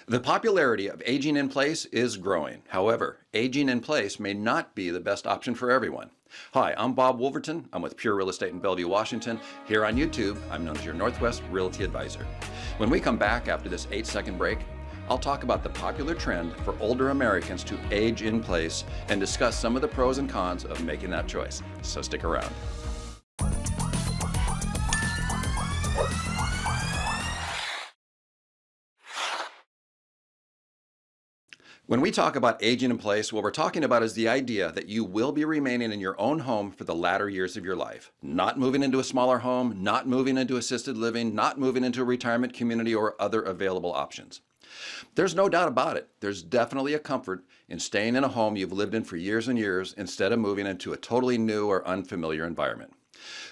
The popularity of aging in place is growing. However, aging in place may not be the best option for everyone. Hi, I'm Bob.Woolverton. I'm with Pure Real Estate in Bellevue, Washington. Here on YouTube, I'm known as your Northwest Realty Advisor. When we come back after this 8-second break, I'll talk about the popular trend for older Americans to age in place and discuss some of the pros and cons of making that choice. So stick around. When we talk about aging in place, what we're talking about is the idea that you will be remaining in your own home for the latter years of your life. Not moving into a smaller home, not moving into assisted living, not moving into a retirement community or other available options. There's no doubt about it. There's definitely a comfort in staying in a home you've lived in for years and years instead of moving into a totally new or unfamiliar environment.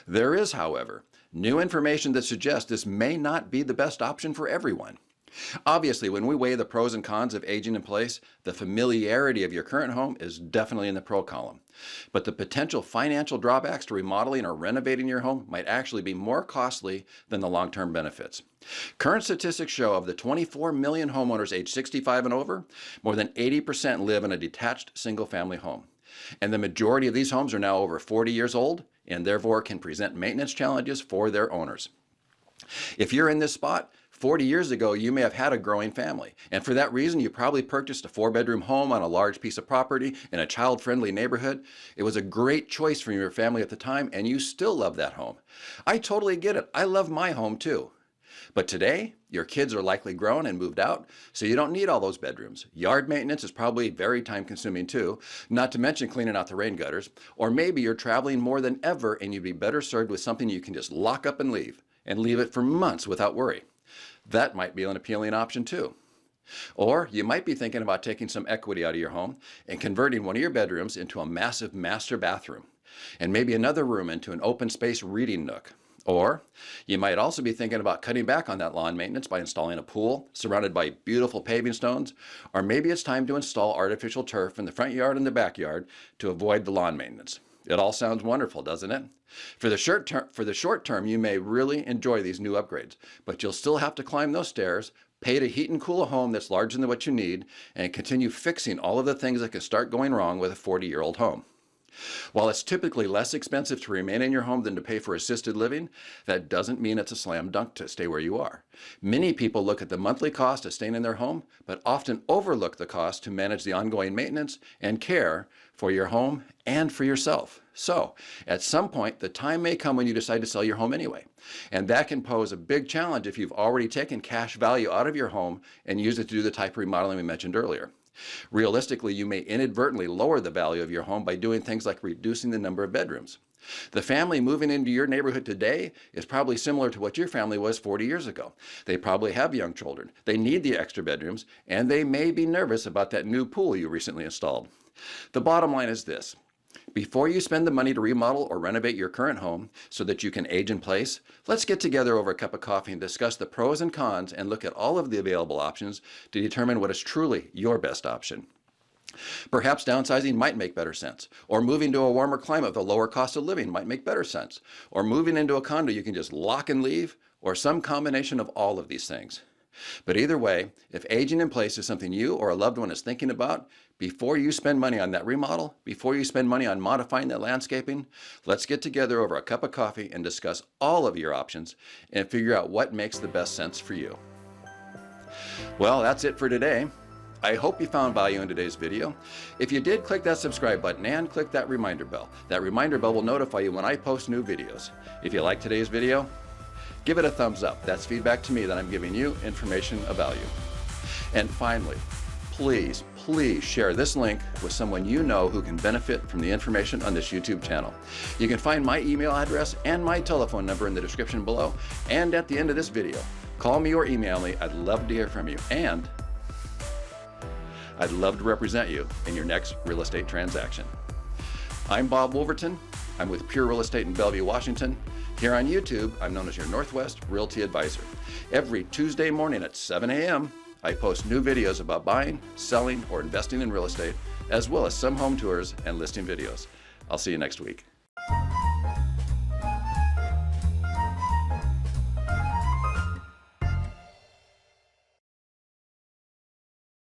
There is, however, new information that suggests this may not be the best option for everyone. Obviously, when we weigh the pros and cons of aging in place, the familiarity of your current home is definitely in the pro column. But the potential financial drawbacks to remodeling or renovating your home might actually be more costly than the long-term benefits. Current statistics show of the 24 million homeowners age 65 and over, more than 80% live in a detached single-family home. And the majority of these homes are now over 40 years old and therefore can present maintenance challenges for their owners. If you're in this spot, 40 years ago, you may have had a growing family, and for that reason, you probably purchased a 4-bedroom home on a large piece of property in a child-friendly neighborhood. It was a great choice for your family at the time, and you still love that home. I totally get it. I love my home too. But today, your kids are likely grown and moved out, so you don't need all those bedrooms. Yard maintenance is probably very time-consuming too, not to mention cleaning out the rain gutters. Or maybe you're traveling more than ever, and you'd be better served with something you can just lock up and leave it for months without worry. That might be an appealing option too. Or you might be thinking about taking some equity out of your home and converting one of your bedrooms into a massive master bathroom, and maybe another room into an open space reading nook. Or you might also be thinking about cutting back on that lawn maintenance by installing a pool surrounded by beautiful paving stones, or maybe it's time to install artificial turf in the front yard and the backyard to avoid the lawn maintenance. It all sounds wonderful, doesn't it? For the short term, you may really enjoy these new upgrades, but you'll still have to climb those stairs, pay to heat and cool a home that's larger than what you need, and continue fixing all of the things that can start going wrong with a 40-year-old home. While it's typically less expensive to remain in your home than to pay for assisted living, that doesn't mean it's a slam dunk to stay where you are. Many people look at the monthly cost of staying in their home, but often overlook the cost to manage the ongoing maintenance and care for your home and for yourself. So, at some point, the time may come when you decide to sell your home anyway. And that can pose a big challenge if you've already taken cash value out of your home and used it to do the type of remodeling we mentioned earlier. Realistically, you may inadvertently lower the value of your home by doing things like reducing the number of bedrooms. The family moving into your neighborhood today is probably similar to what your family was 40 years ago. They probably have young children. They need the extra bedrooms, and they may be nervous about that new pool you recently installed. The bottom line is this. Before you spend the money to remodel or renovate your current home so that you can age in place, let's get together over a cup of coffee and discuss the pros and cons and look at all of the available options to determine what is truly your best option. Perhaps downsizing might make better sense, or moving to a warmer climate with a lower cost of living might make better sense, or moving into a condo you can just lock and leave, or some combination of all of these things. But either way, if aging in place is something you or a loved one is thinking about, before you spend money on that remodel, before you spend money on modifying that landscaping, let's get together over a cup of coffee and discuss all of your options and figure out what makes the best sense for you. Well, that's it for today. I hope you found value in today's video. If you did, click that subscribe button and click that reminder bell. That reminder bell will notify you when I post new videos. If you like today's video, give it a thumbs up. That's feedback to me that I'm giving you information of value. And finally, please share this link with someone you know who can benefit from the information on this YouTube channel. You can find my email address and my telephone number in the description below and at the end of this video. Call me or email me. I'd love to hear from you, and I'd love to represent you in your next real estate transaction. I'm Bob.Woolverton. I'm with Pure Real Estate in Bellevue, Washington. Here on YouTube, I'm known as your Northwest Realty Advisor. Every Tuesday morning at 7 a.m., I post new videos about buying, selling, or investing in real estate, as well as some home tours and listing videos. I'll see you next week.